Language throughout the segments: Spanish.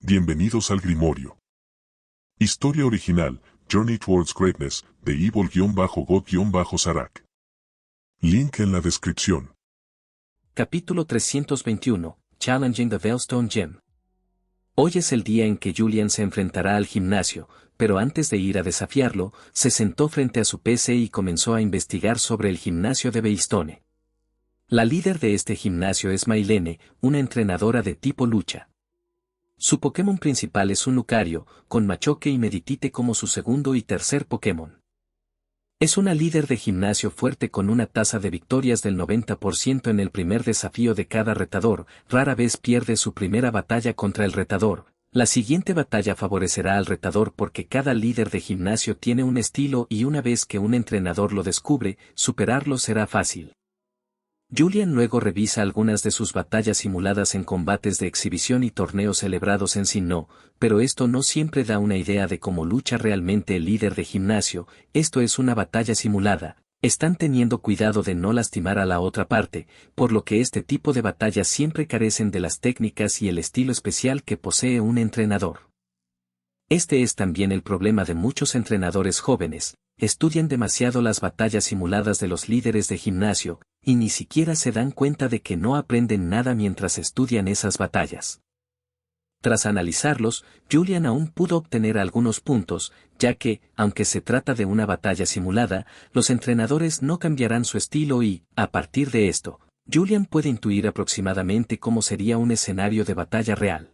Bienvenidos al Grimorio. Historia original, Journey Towards Greatness, de Evil-God-Sarak. Link en la descripción. Capítulo 321, Challenging the Veilstone Gem. Hoy es el día en que Julian se enfrentará al gimnasio, pero antes de ir a desafiarlo, se sentó frente a su PC y comenzó a investigar sobre el gimnasio de Veilstone. La líder de este gimnasio es Maylene, una entrenadora de tipo lucha. Su Pokémon principal es un Lucario, con Machoke y Meditite como su segundo y tercer Pokémon. Es una líder de gimnasio fuerte con una tasa de victorias del 90% en el primer desafío de cada retador, rara vez pierde su primera batalla contra el retador. La siguiente batalla favorecerá al retador porque cada líder de gimnasio tiene un estilo y una vez que un entrenador lo descubre, superarlo será fácil. Julian luego revisa algunas de sus batallas simuladas en combates de exhibición y torneos celebrados en Sinnoh, pero esto no siempre da una idea de cómo lucha realmente el líder de gimnasio. Esto es una batalla simulada, están teniendo cuidado de no lastimar a la otra parte, por lo que este tipo de batallas siempre carecen de las técnicas y el estilo especial que posee un entrenador. Este es también el problema de muchos entrenadores jóvenes, estudian demasiado las batallas simuladas de los líderes de gimnasio, y ni siquiera se dan cuenta de que no aprenden nada mientras estudian esas batallas. Tras analizarlos, Julian aún pudo obtener algunos puntos, ya que, aunque se trata de una batalla simulada, los entrenadores no cambiarán su estilo y, a partir de esto, Julian puede intuir aproximadamente cómo sería un escenario de batalla real.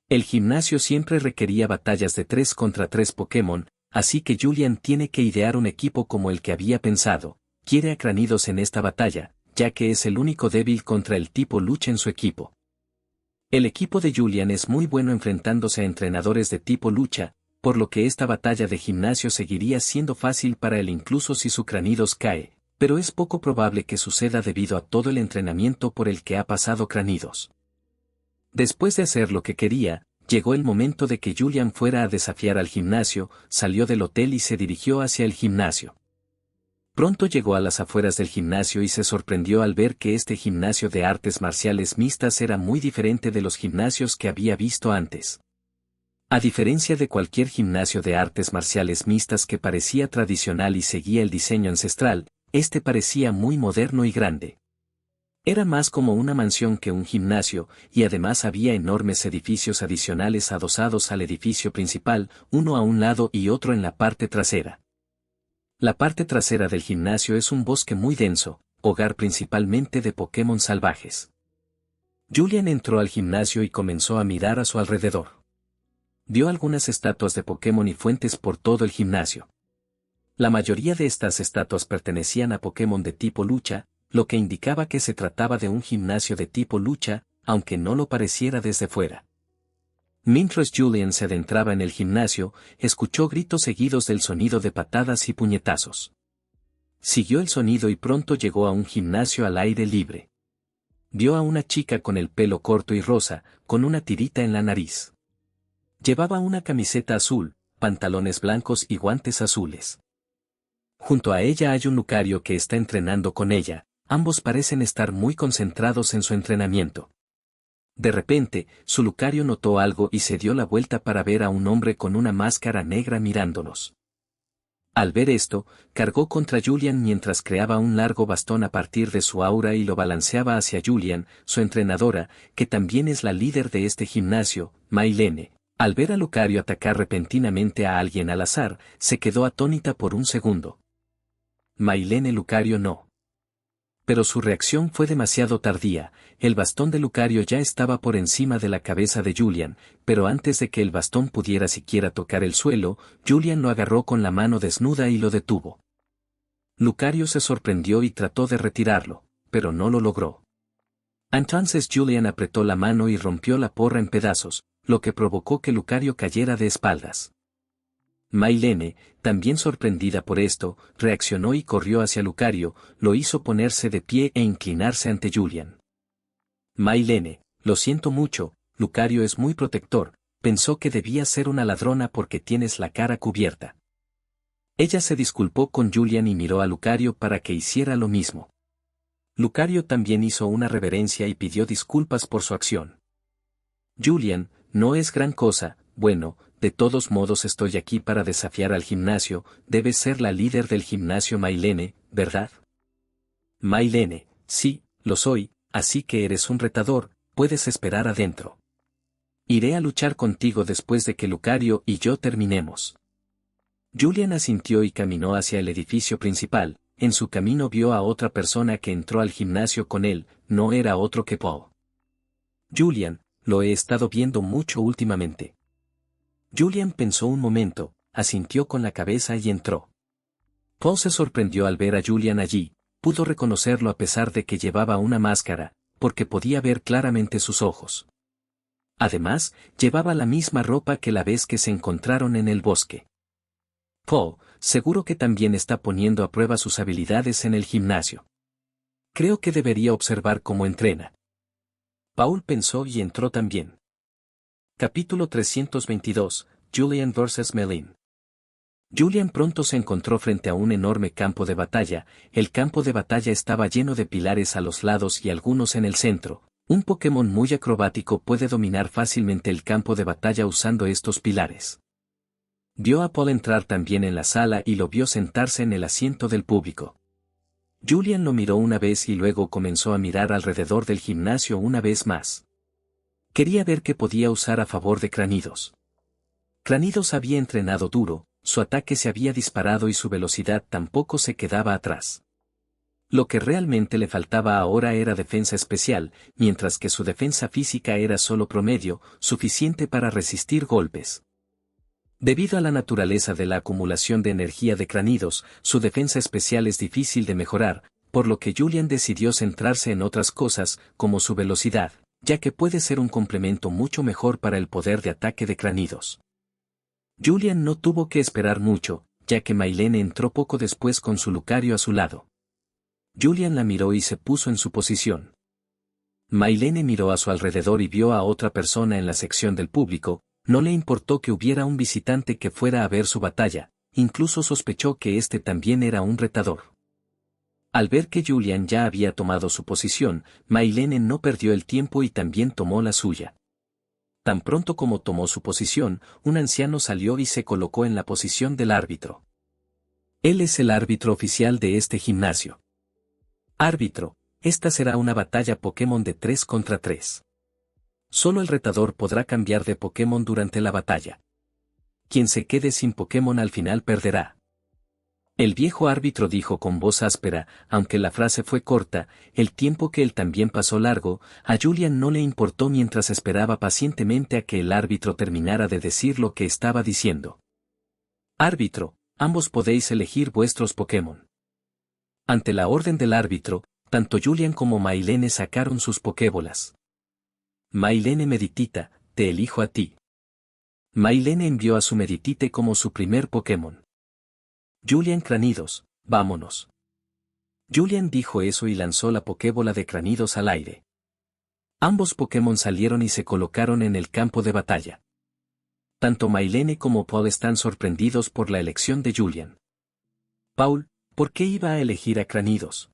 El gimnasio siempre requería batallas de 3 contra 3 Pokémon, así que Julian tiene que idear un equipo como el que había pensado. Quiere a Cranidos en esta batalla, ya que es el único débil contra el tipo lucha en su equipo. El equipo de Julian es muy bueno enfrentándose a entrenadores de tipo lucha, por lo que esta batalla de gimnasio seguiría siendo fácil para él incluso si su Cranidos cae, pero es poco probable que suceda debido a todo el entrenamiento por el que ha pasado Cranidos. Después de hacer lo que quería, llegó el momento de que Julian fuera a desafiar al gimnasio, salió del hotel y se dirigió hacia el gimnasio. Pronto llegó a las afueras del gimnasio y se sorprendió al ver que este gimnasio de artes marciales mixtas era muy diferente de los gimnasios que había visto antes. A diferencia de cualquier gimnasio de artes marciales mixtas que parecía tradicional y seguía el diseño ancestral, este parecía muy moderno y grande. Era más como una mansión que un gimnasio, y además había enormes edificios adicionales adosados al edificio principal, uno a un lado y otro en la parte trasera. La parte trasera del gimnasio es un bosque muy denso, hogar principalmente de Pokémon salvajes. Julian entró al gimnasio y comenzó a mirar a su alrededor. Vio algunas estatuas de Pokémon y fuentes por todo el gimnasio. La mayoría de estas estatuas pertenecían a Pokémon de tipo lucha, lo que indicaba que se trataba de un gimnasio de tipo lucha, aunque no lo pareciera desde fuera. Mientras Julian se adentraba en el gimnasio, escuchó gritos seguidos del sonido de patadas y puñetazos. Siguió el sonido y pronto llegó a un gimnasio al aire libre. Vio a una chica con el pelo corto y rosa, con una tirita en la nariz. Llevaba una camiseta azul, pantalones blancos y guantes azules. Junto a ella hay un Lucario que está entrenando con ella, ambos parecen estar muy concentrados en su entrenamiento. De repente, su Lucario notó algo y se dio la vuelta para ver a un hombre con una máscara negra mirándolos. Al ver esto, cargó contra Julian mientras creaba un largo bastón a partir de su aura y lo balanceaba hacia Julian, su entrenadora, que también es la líder de este gimnasio, Maylene. Al ver a Lucario atacar repentinamente a alguien al azar, se quedó atónita por un segundo. Maylene Lucario no. Pero su reacción fue demasiado tardía, el bastón de Lucario ya estaba por encima de la cabeza de Julian, pero antes de que el bastón pudiera siquiera tocar el suelo, Julian lo agarró con la mano desnuda y lo detuvo. Lucario se sorprendió y trató de retirarlo, pero no lo logró. Entonces Julian apretó la mano y rompió la porra en pedazos, lo que provocó que Lucario cayera de espaldas. Maylene, también sorprendida por esto, reaccionó y corrió hacia Lucario, lo hizo ponerse de pie e inclinarse ante Julian. Maylene, lo siento mucho, Lucario es muy protector, pensó que debía ser una ladrona porque tienes la cara cubierta. Ella se disculpó con Julian y miró a Lucario para que hiciera lo mismo. Lucario también hizo una reverencia y pidió disculpas por su acción. Julian, no es gran cosa, bueno, de todos modos estoy aquí para desafiar al gimnasio, debes ser la líder del gimnasio Maylene, ¿verdad? Maylene, sí, lo soy, así que eres un retador, puedes esperar adentro. Iré a luchar contigo después de que Lucario y yo terminemos. Julian asintió y caminó hacia el edificio principal. En su camino vio a otra persona que entró al gimnasio con él, no era otro que Paul. Julian, lo he estado viendo mucho últimamente. Julian pensó un momento, asintió con la cabeza y entró. Paul se sorprendió al ver a Julian allí, pudo reconocerlo a pesar de que llevaba una máscara, porque podía ver claramente sus ojos. Además, llevaba la misma ropa que la vez que se encontraron en el bosque. Paul, seguro que también está poniendo a prueba sus habilidades en el gimnasio. Creo que debería observar cómo entrena. Paul pensó y entró también. Capítulo 322, Julian vs. Meline. Julian pronto se encontró frente a un enorme campo de batalla. El campo de batalla estaba lleno de pilares a los lados y algunos en el centro. Un Pokémon muy acrobático puede dominar fácilmente el campo de batalla usando estos pilares. Vio a Paul entrar también en la sala y lo vio sentarse en el asiento del público. Julian lo miró una vez y luego comenzó a mirar alrededor del gimnasio una vez más. Quería ver qué podía usar a favor de Cranidos. Cranidos había entrenado duro, su ataque se había disparado y su velocidad tampoco se quedaba atrás. Lo que realmente le faltaba ahora era defensa especial, mientras que su defensa física era solo promedio, suficiente para resistir golpes. Debido a la naturaleza de la acumulación de energía de Cranidos, su defensa especial es difícil de mejorar, por lo que Julian decidió centrarse en otras cosas, como su velocidad, ya que puede ser un complemento mucho mejor para el poder de ataque de Cranidos. Julian no tuvo que esperar mucho, ya que Maylene entró poco después con su Lucario a su lado. Julian la miró y se puso en su posición. Maylene miró a su alrededor y vio a otra persona en la sección del público. No le importó que hubiera un visitante que fuera a ver su batalla, incluso sospechó que este también era un retador. Al ver que Julian ya había tomado su posición, Maylene no perdió el tiempo y también tomó la suya. Tan pronto como tomó su posición, un anciano salió y se colocó en la posición del árbitro. Él es el árbitro oficial de este gimnasio. Árbitro, esta será una batalla Pokémon de 3 contra 3. Solo el retador podrá cambiar de Pokémon durante la batalla. Quien se quede sin Pokémon al final perderá. El viejo árbitro dijo con voz áspera, aunque la frase fue corta, el tiempo que él también pasó largo, a Julian no le importó mientras esperaba pacientemente a que el árbitro terminara de decir lo que estaba diciendo. Árbitro, ambos podéis elegir vuestros Pokémon. Ante la orden del árbitro, tanto Julian como Maylene sacaron sus Pokébolas. Maylene Meditita, te elijo a ti. Maylene envió a su Meditite como su primer Pokémon. Julian Cranidos, vámonos. Julian dijo eso y lanzó la Pokébola de Cranidos al aire. Ambos Pokémon salieron y se colocaron en el campo de batalla. Tanto Maylene como Paul están sorprendidos por la elección de Julian. Paul, ¿por qué iba a elegir a Cranidos?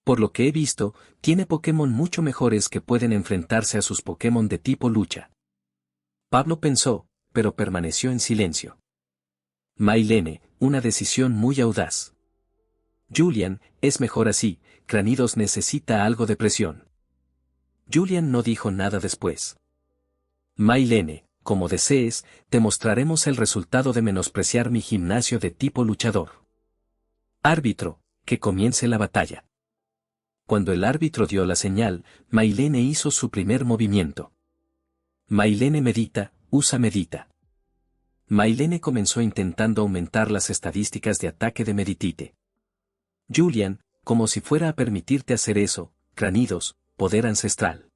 Por lo que he visto, tiene Pokémon mucho mejores que pueden enfrentarse a sus Pokémon de tipo lucha. Pablo pensó, pero permaneció en silencio. Maylene, una decisión muy audaz. Julian, es mejor así, Cranidos necesita algo de presión. Julian no dijo nada después. Maylene, como desees, te mostraremos el resultado de menospreciar mi gimnasio de tipo luchador. Árbitro, que comience la batalla. Cuando el árbitro dio la señal, Maylene hizo su primer movimiento. Maylene medita, usa medita. Maylene comenzó intentando aumentar las estadísticas de ataque de Meditite. Julian, como si fuera a permitirte hacer eso, Cranidos, poder ancestral.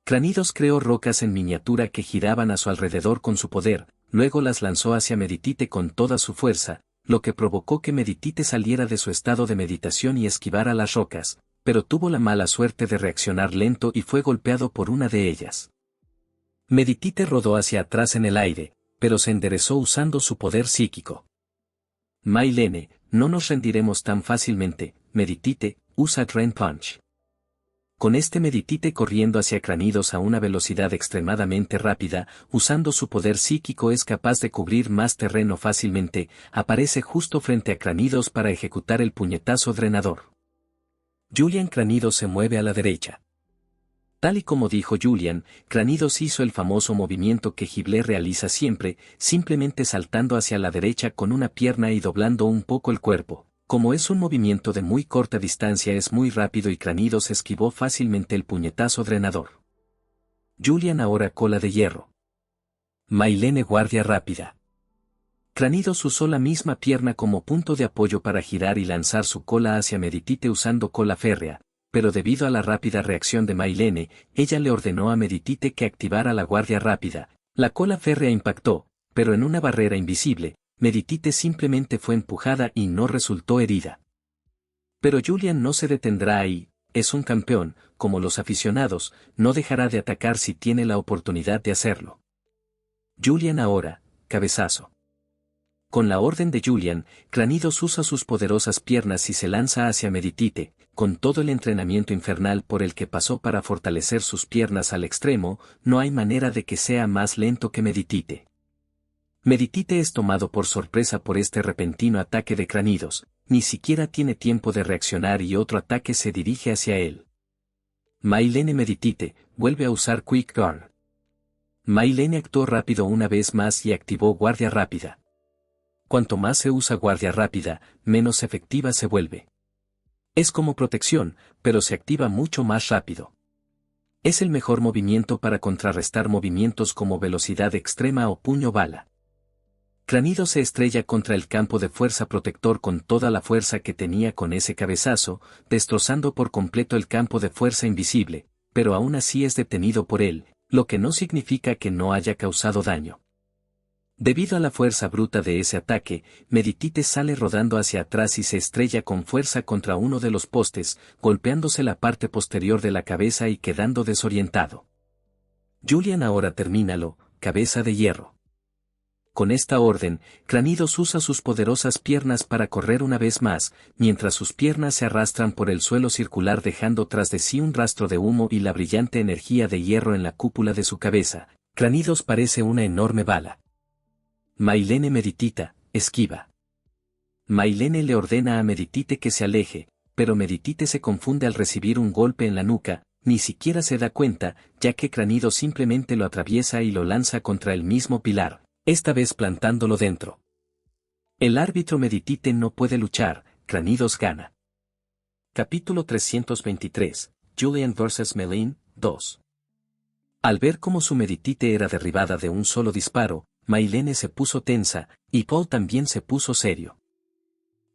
Cranidos creó rocas en miniatura que giraban a su alrededor con su poder, luego las lanzó hacia Meditite con toda su fuerza, lo que provocó que Meditite saliera de su estado de meditación y esquivara las rocas, pero tuvo la mala suerte de reaccionar lento y fue golpeado por una de ellas. Meditite rodó hacia atrás en el aire, pero se enderezó usando su poder psíquico. Maylene, no nos rendiremos tan fácilmente, Meditite, usa Drain Punch. Con este Meditite corriendo hacia Cranidos a una velocidad extremadamente rápida, usando su poder psíquico es capaz de cubrir más terreno fácilmente, aparece justo frente a Cranidos para ejecutar el puñetazo drenador. Julian Cranidos se mueve a la derecha. Tal y como dijo Julian, Cranidos hizo el famoso movimiento que Ghibli realiza siempre, simplemente saltando hacia la derecha con una pierna y doblando un poco el cuerpo. Como es un movimiento de muy corta distancia es muy rápido y Cranidos esquivó fácilmente el puñetazo drenador. Julian ahora cola de hierro. Maylene guardia rápida. Cranidos usó la misma pierna como punto de apoyo para girar y lanzar su cola hacia Meditite usando cola férrea, pero debido a la rápida reacción de Maylene, ella le ordenó a Meditite que activara la guardia rápida. La cola férrea impactó, pero en una barrera invisible, Meditite simplemente fue empujada y no resultó herida. Pero Julian no se detendrá ahí, es un campeón, como los aficionados, no dejará de atacar si tiene la oportunidad de hacerlo. Julian ahora, cabezazo. Con la orden de Julian, Cranidos usa sus poderosas piernas y se lanza hacia Meditite, con todo el entrenamiento infernal por el que pasó para fortalecer sus piernas al extremo, no hay manera de que sea más lento que Meditite. Meditite es tomado por sorpresa por este repentino ataque de Cranidos, ni siquiera tiene tiempo de reaccionar y otro ataque se dirige hacia él. Maylene Meditite, vuelve a usar Quick Guard. Maylene actuó rápido una vez más y activó guardia rápida. Cuanto más se usa guardia rápida, menos efectiva se vuelve. Es como protección, pero se activa mucho más rápido. Es el mejor movimiento para contrarrestar movimientos como velocidad extrema o puño bala. Cranidos se estrella contra el campo de fuerza protector con toda la fuerza que tenía con ese cabezazo, destrozando por completo el campo de fuerza invisible, pero aún así es detenido por él, lo que no significa que no haya causado daño. Debido a la fuerza bruta de ese ataque, Meditite sale rodando hacia atrás y se estrella con fuerza contra uno de los postes, golpeándose la parte posterior de la cabeza y quedando desorientado. Julian ahora termínalo, cabeza de hierro. Con esta orden, Cranidos usa sus poderosas piernas para correr una vez más, mientras sus piernas se arrastran por el suelo circular dejando tras de sí un rastro de humo y la brillante energía de hierro en la cúpula de su cabeza. Cranidos parece una enorme bala. Maylene Meditita, esquiva. Maylene le ordena a Meditite que se aleje, pero Meditite se confunde al recibir un golpe en la nuca, ni siquiera se da cuenta, ya que Cranidos simplemente lo atraviesa y lo lanza contra el mismo pilar, esta vez plantándolo dentro. El árbitro Meditite no puede luchar, Cranidos gana. Capítulo 323, Julian vs. Maylene, 2. Al ver cómo su Meditite era derribada de un solo disparo, Maylene se puso tensa, y Paul también se puso serio.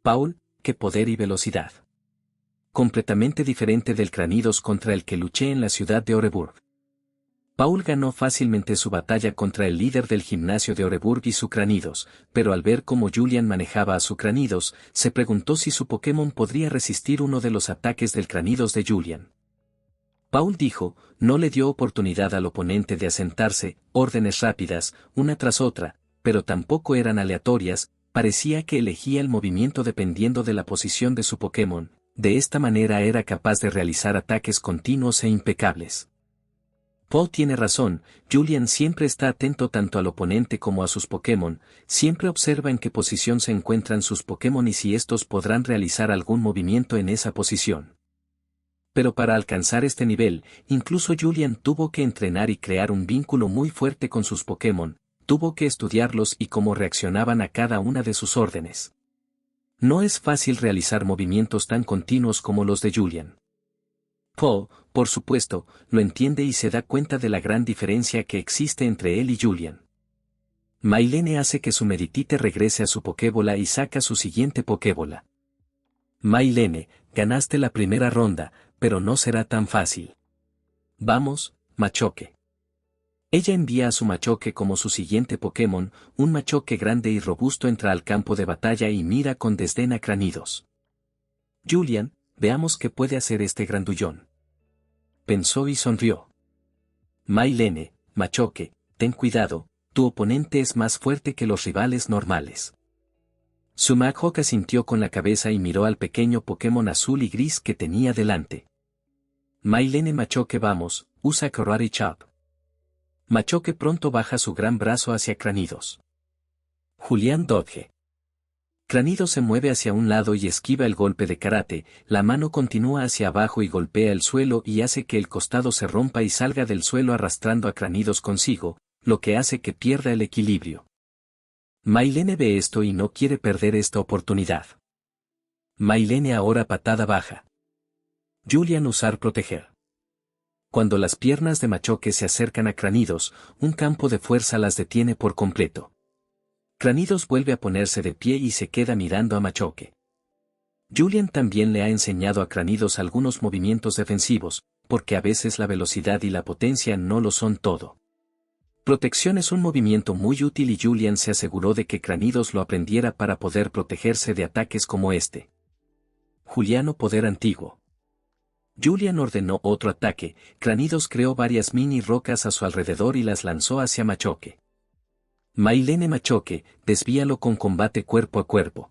Paul, qué poder y velocidad. Completamente diferente del Cranidos contra el que luché en la ciudad de Oreburg. Paul ganó fácilmente su batalla contra el líder del gimnasio de Oreburg y su Cranidos, pero al ver cómo Julian manejaba a su Cranidos, se preguntó si su Pokémon podría resistir uno de los ataques del Cranidos de Julian. Paul dijo, no le dio oportunidad al oponente de asentarse, órdenes rápidas, una tras otra, pero tampoco eran aleatorias, parecía que elegía el movimiento dependiendo de la posición de su Pokémon, de esta manera era capaz de realizar ataques continuos e impecables. Paul tiene razón, Julian siempre está atento tanto al oponente como a sus Pokémon, siempre observa en qué posición se encuentran sus Pokémon y si estos podrán realizar algún movimiento en esa posición. Pero para alcanzar este nivel, incluso Julian tuvo que entrenar y crear un vínculo muy fuerte con sus Pokémon, tuvo que estudiarlos y cómo reaccionaban a cada una de sus órdenes. No es fácil realizar movimientos tan continuos como los de Julian. Paul, por supuesto, lo entiende y se da cuenta de la gran diferencia que existe entre él y Julian. Maylene hace que su Meditite regrese a su Pokébola y saca su siguiente Pokébola. Maylene, ganaste la primera ronda, pero no será tan fácil. Vamos, Machoke. Ella envía a su Machoke como su siguiente Pokémon, un Machoke grande y robusto entra al campo de batalla y mira con desdén a Cranidos. Julian, veamos qué puede hacer este grandullón. Pensó y sonrió. Maylene, Machoke, ten cuidado, tu oponente es más fuerte que los rivales normales. Su Machoke asintió con la cabeza y miró al pequeño Pokémon azul y gris que tenía delante. Mailene Machoke vamos, usa Karate Chop. Machoke pronto baja su gran brazo hacia Cranidos. Julián dodge. Cranidos se mueve hacia un lado y esquiva el golpe de karate, la mano continúa hacia abajo y golpea el suelo y hace que el costado se rompa y salga del suelo arrastrando a Cranidos consigo, lo que hace que pierda el equilibrio. Mailene ve esto y no quiere perder esta oportunidad. Mailene ahora patada baja. Julián usar proteger. Cuando las piernas de Machoke se acercan a Cranidos, un campo de fuerza las detiene por completo. Cranidos vuelve a ponerse de pie y se queda mirando a Machoke. Julián también le ha enseñado a Cranidos algunos movimientos defensivos, porque a veces la velocidad y la potencia no lo son todo. Protección es un movimiento muy útil y Julián se aseguró de que Cranidos lo aprendiera para poder protegerse de ataques como este. Juliano poder antiguo. Julián ordenó otro ataque, Cranidos creó varias mini rocas a su alrededor y las lanzó hacia Machoke. Mailene Machoke, desvíalo con combate cuerpo a cuerpo.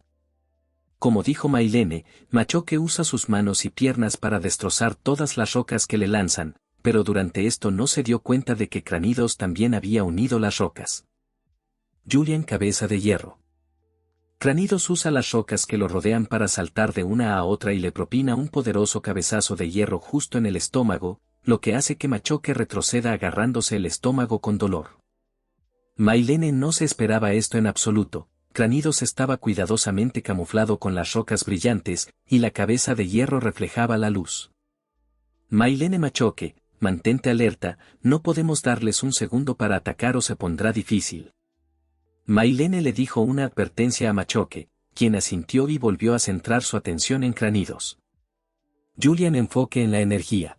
Como dijo Mailene, Machoke usa sus manos y piernas para destrozar todas las rocas que le lanzan, pero durante esto no se dio cuenta de que Cranidos también había unido las rocas. Julián cabeza de hierro. Cranidos usa las rocas que lo rodean para saltar de una a otra y le propina un poderoso cabezazo de hierro justo en el estómago, lo que hace que Machoke retroceda agarrándose el estómago con dolor. Mailene no se esperaba esto en absoluto, Cranidos estaba cuidadosamente camuflado con las rocas brillantes, y la cabeza de hierro reflejaba la luz. Mailene Machoke, mantente alerta, no podemos darles un segundo para atacar o se pondrá difícil. Mailene le dijo una advertencia a Machoke, quien asintió y volvió a centrar su atención en Cranidos. Julián enfoque en la energía.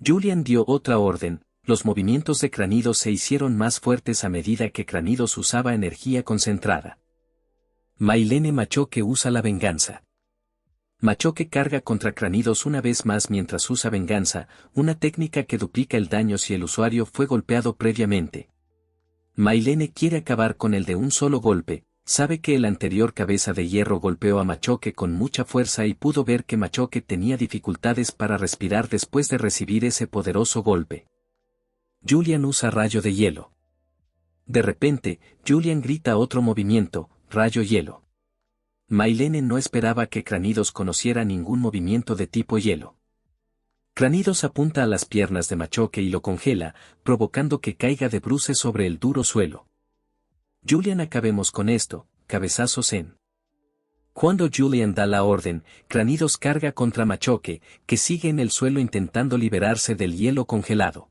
Julián dio otra orden. Los movimientos de Cranidos se hicieron más fuertes a medida que Cranidos usaba energía concentrada. Mailene Machoke usa la venganza. Machoke carga contra Cranidos una vez más mientras usa venganza, una técnica que duplica el daño si el usuario fue golpeado previamente. Mailene quiere acabar con el de un solo golpe, sabe que el anterior cabeza de hierro golpeó a Machoke con mucha fuerza y pudo ver que Machoke tenía dificultades para respirar después de recibir ese poderoso golpe. Julián usa rayo de hielo. De repente, Julián grita otro movimiento, rayo hielo. Mailene no esperaba que Cranidos conociera ningún movimiento de tipo hielo. Cranidos apunta a las piernas de Machoke y lo congela, provocando que caiga de bruces sobre el duro suelo. Julián acabemos con esto, cabezazo zen. Cuando Julián da la orden, Cranidos carga contra Machoke, que sigue en el suelo intentando liberarse del hielo congelado.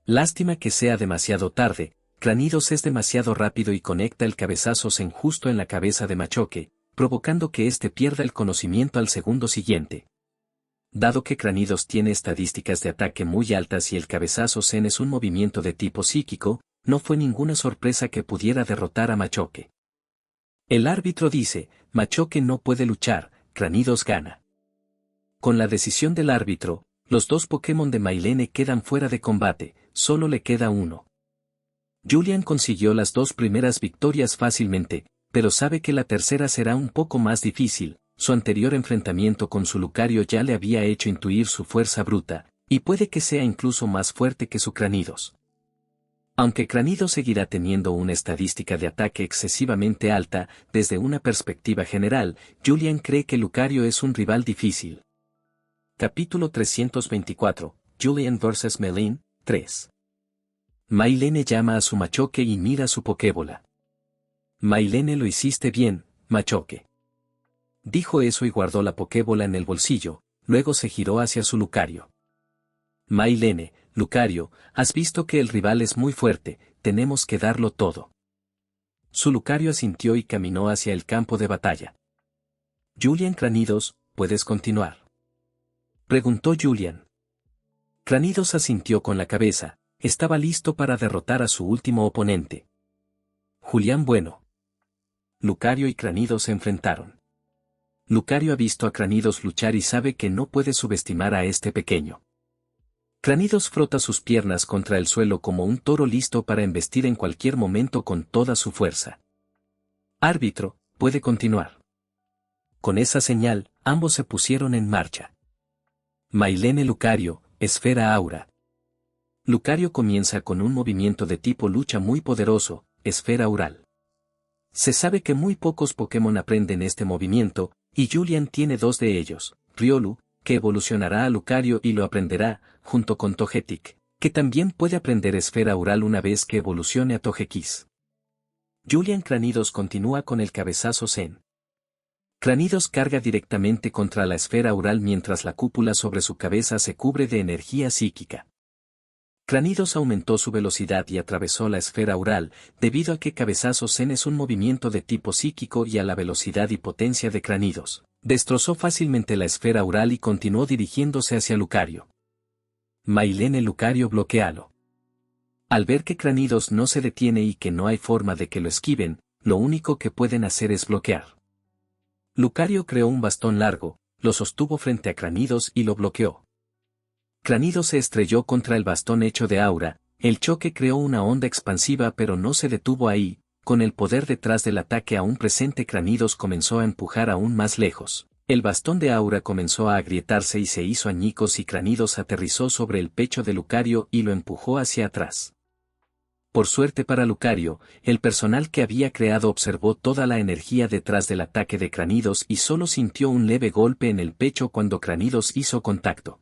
Lástima que sea demasiado tarde, Cranidos es demasiado rápido y conecta el cabezazo zen justo en la cabeza de Machoke, provocando que éste pierda el conocimiento al segundo siguiente. Dado que Cranidos tiene estadísticas de ataque muy altas y el cabezazo zen es un movimiento de tipo psíquico, no fue ninguna sorpresa que pudiera derrotar a Machoke. El árbitro dice, Machoke no puede luchar, Cranidos gana. Con la decisión del árbitro, los dos Pokémon de Mailene quedan fuera de combate, solo le queda uno. Julián consiguió las dos primeras victorias fácilmente, pero sabe que la tercera será un poco más difícil, su anterior enfrentamiento con su Lucario ya le había hecho intuir su fuerza bruta, y puede que sea incluso más fuerte que su Cranidos. Aunque Cranidos seguirá teniendo una estadística de ataque excesivamente alta, desde una perspectiva general, Julián cree que Lucario es un rival difícil. Capítulo 324, Julián vs. Mailene, 3. Mailene llama a su Machoke y mira su Pokébola. Mailene lo hiciste bien, Machoke. Dijo eso y guardó la Pokébola en el bolsillo, luego se giró hacia su Lucario. Mailene, Lucario, has visto que el rival es muy fuerte, tenemos que darlo todo. Su Lucario asintió y caminó hacia el campo de batalla. Julián Cranidos, ¿puedes continuar?, preguntó Julián. Cranidos asintió con la cabeza, estaba listo para derrotar a su último oponente. Julián bueno. Lucario y Cranidos se enfrentaron. Lucario ha visto a Cranidos luchar y sabe que no puede subestimar a este pequeño. Cranidos frota sus piernas contra el suelo como un toro listo para embestir en cualquier momento con toda su fuerza. Árbitro, puede continuar. Con esa señal, ambos se pusieron en marcha. Mailene Lucario, Esfera Aura. Lucario comienza con un movimiento de tipo lucha muy poderoso, Esfera Aural. Se sabe que muy pocos Pokémon aprenden este movimiento, y Julian tiene dos de ellos, Riolu, que evolucionará a Lucario y lo aprenderá, junto con Togetic, que también puede aprender Esfera Aural una vez que evolucione a Togekiss. Julian Cranidos continúa con el cabezazo Zen. Cranidos carga directamente contra la esfera aural mientras la cúpula sobre su cabeza se cubre de energía psíquica. Cranidos aumentó su velocidad y atravesó la esfera aural, debido a que cabezazo Zen es un movimiento de tipo psíquico y a la velocidad y potencia de Cranidos. Destrozó fácilmente la esfera aural y continuó dirigiéndose hacia Lucario. Mailene Lucario bloquealo. Al ver que Cranidos no se detiene y que no hay forma de que lo esquiven, lo único que pueden hacer es bloquear. Lucario creó un bastón largo, lo sostuvo frente a Cranidos y lo bloqueó. Cranidos se estrelló contra el bastón hecho de aura, el choque creó una onda expansiva pero no se detuvo ahí, con el poder detrás del ataque aún presente Cranidos comenzó a empujar aún más lejos. El bastón de aura comenzó a agrietarse y se hizo añicos y Cranidos aterrizó sobre el pecho de Lucario y lo empujó hacia atrás. Por suerte para Lucario, el personal que había creado observó toda la energía detrás del ataque de Cranidos y solo sintió un leve golpe en el pecho cuando Cranidos hizo contacto.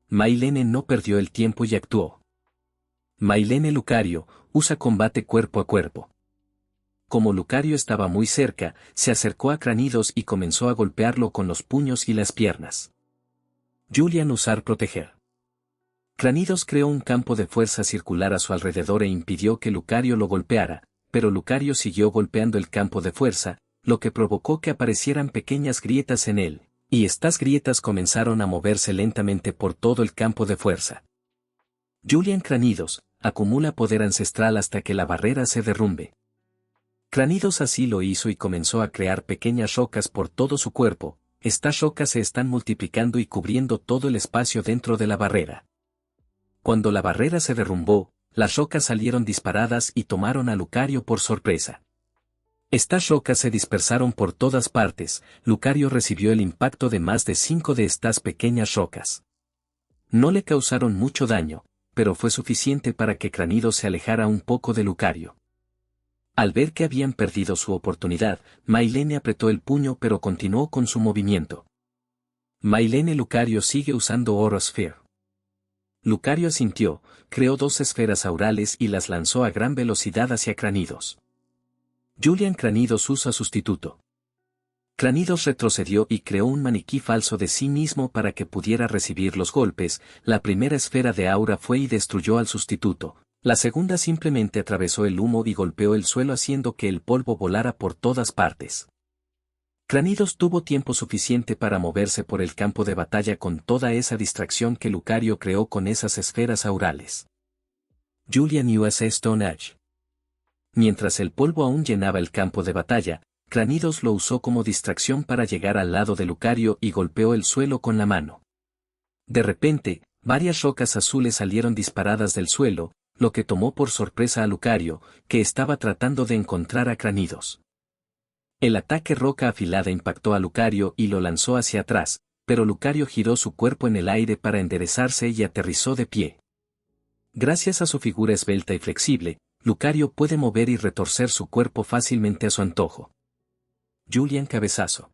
Mailene no perdió el tiempo y actuó. Mailene Lucario, usa combate cuerpo a cuerpo. Como Lucario estaba muy cerca, se acercó a Cranidos y comenzó a golpearlo con los puños y las piernas. Julian usar proteger. Cranidos creó un campo de fuerza circular a su alrededor e impidió que Lucario lo golpeara, pero Lucario siguió golpeando el campo de fuerza, lo que provocó que aparecieran pequeñas grietas en él, y estas grietas comenzaron a moverse lentamente por todo el campo de fuerza. Julian Cranidos, acumula poder ancestral hasta que la barrera se derrumbe. Cranidos así lo hizo y comenzó a crear pequeñas rocas por todo su cuerpo, estas rocas se están multiplicando y cubriendo todo el espacio dentro de la barrera. Cuando la barrera se derrumbó, las rocas salieron disparadas y tomaron a Lucario por sorpresa. Estas rocas se dispersaron por todas partes, Lucario recibió el impacto de más de 5 de estas pequeñas rocas. No le causaron mucho daño, pero fue suficiente para que Cranidos se alejara un poco de Lucario. Al ver que habían perdido su oportunidad, Mailene apretó el puño pero continuó con su movimiento. Mailene Lucario sigue usando Aura Sphere. Lucario asintió, creó 2 esferas aurales y las lanzó a gran velocidad hacia Cranidos. Julian Cranidos usa sustituto. Cranidos retrocedió y creó un maniquí falso de sí mismo para que pudiera recibir los golpes, la primera esfera de aura fue y destruyó al sustituto, la segunda simplemente atravesó el humo y golpeó el suelo haciendo que el polvo volara por todas partes. Cranidos tuvo tiempo suficiente para moverse por el campo de batalla con toda esa distracción que Lucario creó con esas esferas aurales. Julian USA Stone Edge. Mientras el polvo aún llenaba el campo de batalla, Cranidos lo usó como distracción para llegar al lado de Lucario y golpeó el suelo con la mano. De repente, varias rocas azules salieron disparadas del suelo, lo que tomó por sorpresa a Lucario, que estaba tratando de encontrar a Cranidos. El ataque roca afilada impactó a Lucario y lo lanzó hacia atrás, pero Lucario giró su cuerpo en el aire para enderezarse y aterrizó de pie. Gracias a su figura esbelta y flexible, Lucario puede mover y retorcer su cuerpo fácilmente a su antojo. Julian Cabezazo.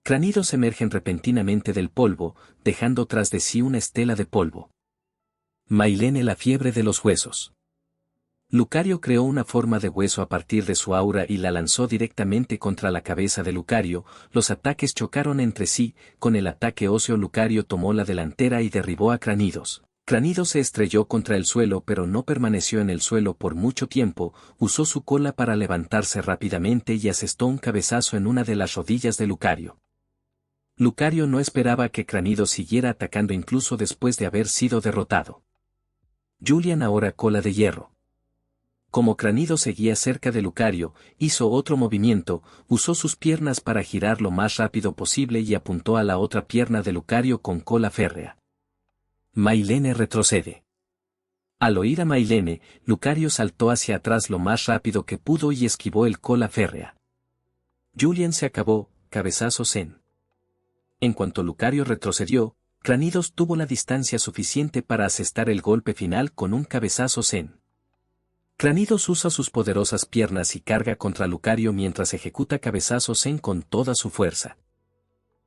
Cranidos emergen repentinamente del polvo, dejando tras de sí una estela de polvo. Mailene la fiebre de los huesos. Lucario creó una forma de hueso a partir de su aura y la lanzó directamente contra la cabeza de Lucario, los ataques chocaron entre sí, con el ataque óseo Lucario tomó la delantera y derribó a Cranidos. Cranidos se estrelló contra el suelo pero no permaneció en el suelo por mucho tiempo, usó su cola para levantarse rápidamente y asestó un cabezazo en una de las rodillas de Lucario. Lucario no esperaba que Cranidos siguiera atacando incluso después de haber sido derrotado. Julian ahora cola de hierro. Como Cranidos seguía cerca de Lucario, hizo otro movimiento, usó sus piernas para girar lo más rápido posible y apuntó a la otra pierna de Lucario con cola férrea. Mailene retrocede. Al oír a Mailene, Lucario saltó hacia atrás lo más rápido que pudo y esquivó el cola férrea. Julian se acabó, cabezazo Zen. En cuanto Lucario retrocedió, Cranidos tuvo la distancia suficiente para asestar el golpe final con un cabezazo zen. Cranidos usa sus poderosas piernas y carga contra Lucario mientras ejecuta cabezazo zen con toda su fuerza.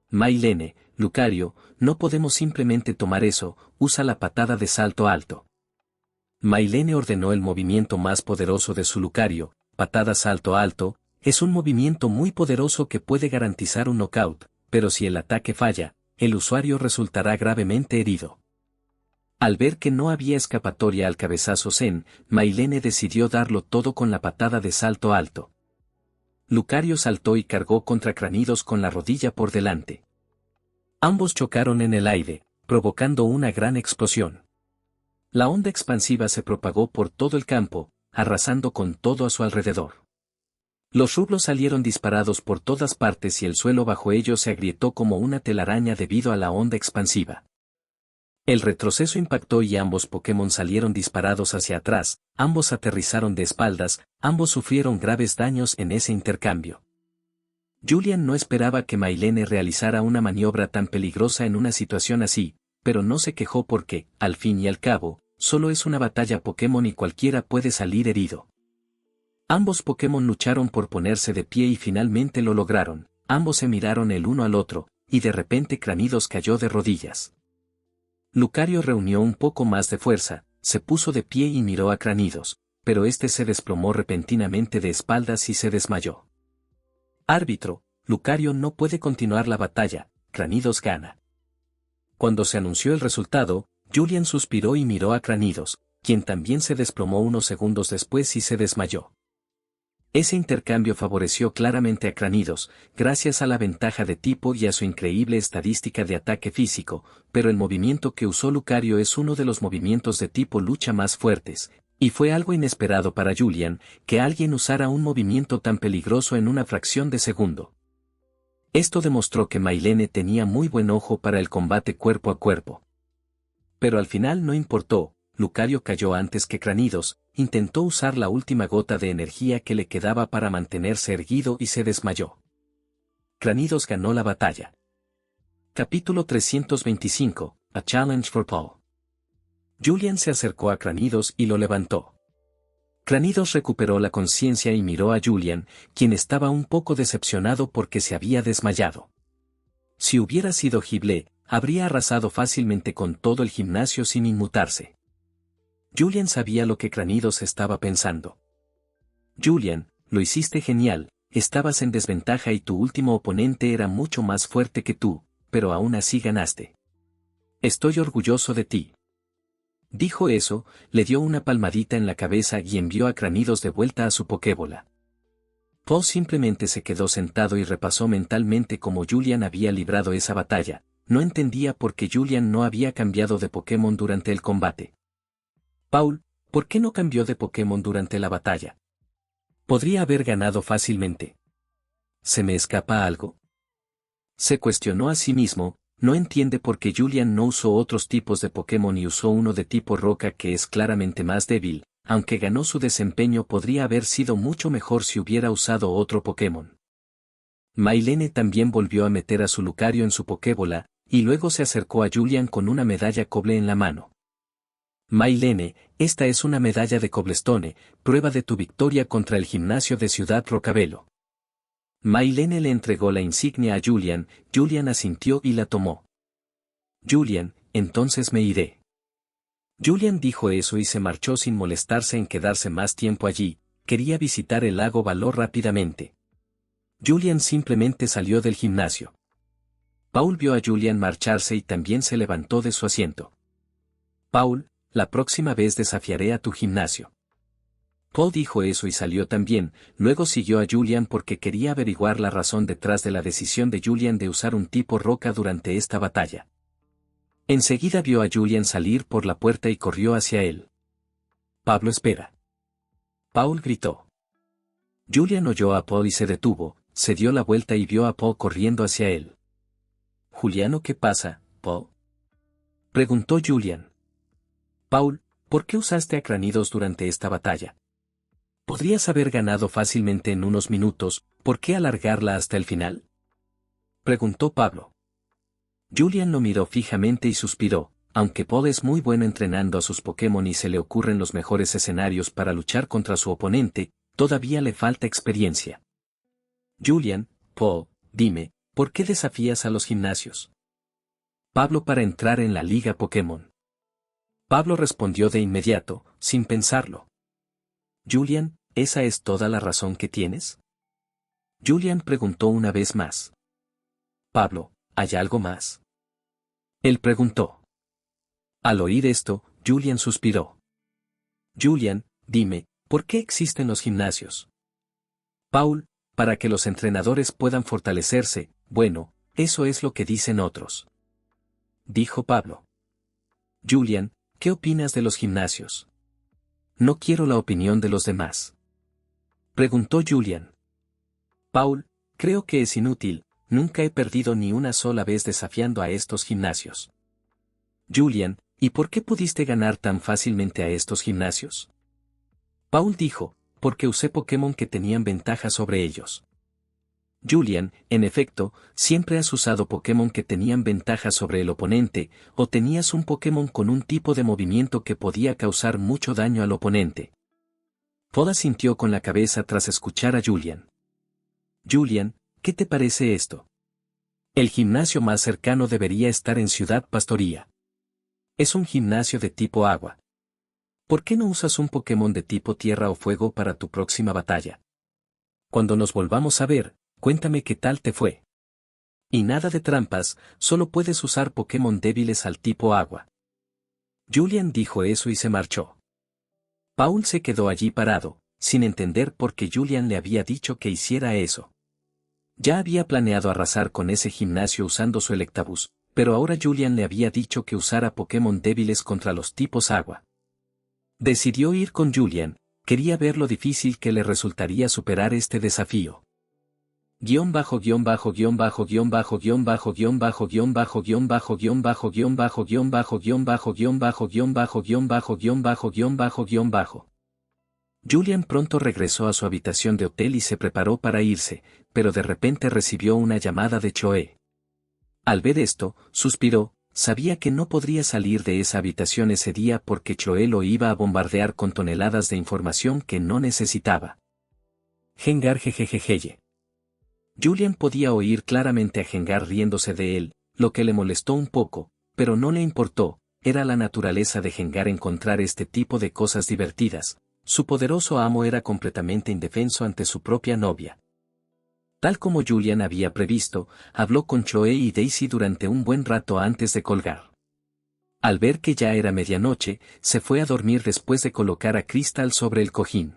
Mailene, Lucario, no podemos simplemente tomar eso, usa la patada de salto alto. Mailene ordenó el movimiento más poderoso de su Lucario, patada salto alto, es un movimiento muy poderoso que puede garantizar un knockout, pero si el ataque falla, el usuario resultará gravemente herido. Al ver que no había escapatoria al cabezazo zen, Mailene decidió darlo todo con la patada de salto alto. Lucario saltó y cargó contra Cranidos con la rodilla por delante. Ambos chocaron en el aire, provocando una gran explosión. La onda expansiva se propagó por todo el campo, arrasando con todo a su alrededor. Los rublos salieron disparados por todas partes y el suelo bajo ellos se agrietó como una telaraña debido a la onda expansiva. El retroceso impactó y ambos Pokémon salieron disparados hacia atrás, ambos aterrizaron de espaldas, ambos sufrieron graves daños en ese intercambio. Julian no esperaba que Mailene realizara una maniobra tan peligrosa en una situación así, pero no se quejó porque, al fin y al cabo, solo es una batalla Pokémon y cualquiera puede salir herido. Ambos Pokémon lucharon por ponerse de pie y finalmente lo lograron, ambos se miraron el uno al otro, y de repente Cranidos cayó de rodillas. Lucario reunió un poco más de fuerza, se puso de pie y miró a Cranidos, pero este se desplomó repentinamente de espaldas y se desmayó. Árbitro, Lucario no puede continuar la batalla, Cranidos gana. Cuando se anunció el resultado, Julian suspiró y miró a Cranidos, quien también se desplomó unos segundos después y se desmayó. Ese intercambio favoreció claramente a Cranidos, gracias a la ventaja de tipo y a su increíble estadística de ataque físico, pero el movimiento que usó Lucario es uno de los movimientos de tipo lucha más fuertes, y fue algo inesperado para Julian, que alguien usara un movimiento tan peligroso en una fracción de segundo. Esto demostró que Mailene tenía muy buen ojo para el combate cuerpo a cuerpo. Pero al final no importó, Lucario cayó antes que Cranidos, intentó usar la última gota de energía que le quedaba para mantenerse erguido y se desmayó. Cranidos ganó la batalla. Capítulo 325, A Challenge for Paul. Julian se acercó a Cranidos y lo levantó. Cranidos recuperó la conciencia y miró a Julian, quien estaba un poco decepcionado porque se había desmayado. Si hubiera sido Gible, habría arrasado fácilmente con todo el gimnasio sin inmutarse. Julian sabía lo que Cranidos estaba pensando. Julian, lo hiciste genial, estabas en desventaja y tu último oponente era mucho más fuerte que tú, pero aún así ganaste. Estoy orgulloso de ti. Dijo eso, le dio una palmadita en la cabeza y envió a Cranidos de vuelta a su Pokébola. Paul simplemente se quedó sentado y repasó mentalmente cómo Julian había librado esa batalla, no entendía por qué Julian no había cambiado de Pokémon durante el combate. Paul, ¿por qué no cambió de Pokémon durante la batalla? Podría haber ganado fácilmente. ¿Se me escapa algo? Se cuestionó a sí mismo, no entiende por qué Julian no usó otros tipos de Pokémon y usó uno de tipo roca que es claramente más débil, aunque ganó su desempeño podría haber sido mucho mejor si hubiera usado otro Pokémon. Mailene también volvió a meter a su Lucario en su Pokébola, y luego se acercó a Julian con una medalla coble en la mano. Mailene, esta es una medalla de Cobblestone, prueba de tu victoria contra el gimnasio de Ciudad Rocabelo. Mailene le entregó la insignia a Julian, Julian asintió y la tomó. Julian, entonces me iré. Julian dijo eso y se marchó sin molestarse en quedarse más tiempo allí, quería visitar el lago Valor rápidamente. Julian simplemente salió del gimnasio. Paul vio a Julian marcharse y también se levantó de su asiento. Paul, la próxima vez desafiaré a tu gimnasio. Paul dijo eso y salió también, luego siguió a Julian porque quería averiguar la razón detrás de la decisión de Julian de usar un tipo roca durante esta batalla. Enseguida vio a Julian salir por la puerta y corrió hacia él. Pablo espera. Paul gritó. Julian oyó a Paul y se detuvo, se dio la vuelta y vio a Paul corriendo hacia él. Juliano, ¿qué pasa, Paul? Preguntó Julian. Paul, ¿por qué usaste a Cranidos durante esta batalla? Podrías haber ganado fácilmente en unos minutos, ¿por qué alargarla hasta el final? Preguntó Pablo. Julian lo miró fijamente y suspiró. Aunque Paul es muy bueno entrenando a sus Pokémon y se le ocurren los mejores escenarios para luchar contra su oponente, todavía le falta experiencia. Julian, Paul, dime, ¿por qué desafías a los gimnasios? Pablo para entrar en la Liga Pokémon. Pablo respondió de inmediato, sin pensarlo. Julian, ¿esa es toda la razón que tienes? Julian preguntó una vez más. Pablo, ¿hay algo más? Él preguntó. Al oír esto, Julian suspiró. Julian, dime, ¿por qué existen los gimnasios? Paul, para que los entrenadores puedan fortalecerse, bueno, eso es lo que dicen otros. Dijo Pablo. Julian, ¿qué opinas de los gimnasios? No quiero la opinión de los demás. Preguntó Julian. Paul, creo que es inútil, nunca he perdido ni una sola vez desafiando a estos gimnasios. Julian, ¿y por qué pudiste ganar tan fácilmente a estos gimnasios? Paul dijo, porque usé Pokémon que tenían ventaja sobre ellos. Julian, en efecto, siempre has usado Pokémon que tenían ventaja sobre el oponente, o tenías un Pokémon con un tipo de movimiento que podía causar mucho daño al oponente. Paul asintió con la cabeza tras escuchar a Julian. Julian, ¿qué te parece esto? El gimnasio más cercano debería estar en Ciudad Pastoría. Es un gimnasio de tipo agua. ¿Por qué no usas un Pokémon de tipo tierra o fuego para tu próxima batalla? Cuando nos volvamos a ver, cuéntame qué tal te fue. Y nada de trampas, solo puedes usar Pokémon débiles al tipo agua. Julian dijo eso y se marchó. Paul se quedó allí parado, sin entender por qué Julian le había dicho que hiciera eso. Ya había planeado arrasar con ese gimnasio usando su Electabuzz, pero ahora Julian le había dicho que usara Pokémon débiles contra los tipos agua. Decidió ir con Julian, quería ver lo difícil que le resultaría superar este desafío. Guión bajo guión bajo guión bajo guión bajo guión bajo guión bajo guión bajo guión bajo guión bajo guión bajo guión bajo guión bajo guión bajo guión bajo guión bajo guión bajo guión bajo guión bajo. Julian pronto regresó a su habitación de hotel y se preparó para irse, pero de repente recibió una llamada de Choe. Al ver esto, suspiró, sabía que no podría salir de esa habitación ese día porque Choe lo iba a bombardear con toneladas de información que no necesitaba. Gengar jejejejeye. Julian podía oír claramente a Gengar riéndose de él, lo que le molestó un poco, pero no le importó, era la naturaleza de Gengar encontrar este tipo de cosas divertidas. Su poderoso amo era completamente indefenso ante su propia novia. Tal como Julian había previsto, habló con Choe y Daisy durante un buen rato antes de colgar. Al ver que ya era medianoche, se fue a dormir después de colocar a Crystal sobre el cojín.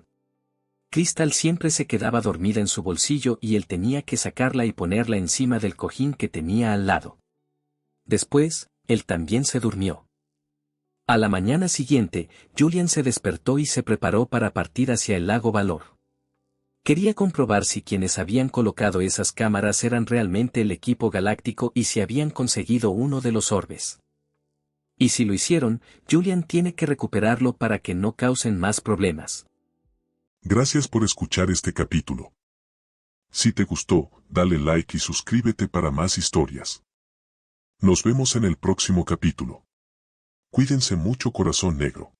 Crystal siempre se quedaba dormida en su bolsillo y él tenía que sacarla y ponerla encima del cojín que tenía al lado. Después, él también se durmió. A la mañana siguiente, Julian se despertó y se preparó para partir hacia el lago Valor. Quería comprobar si quienes habían colocado esas cámaras eran realmente el equipo galáctico y si habían conseguido uno de los orbes. Y si lo hicieron, Julian tiene que recuperarlo para que no causen más problemas. Gracias por escuchar este capítulo. Si te gustó, dale like y suscríbete para más historias. Nos vemos en el próximo capítulo. Cuídense mucho, corazón negro.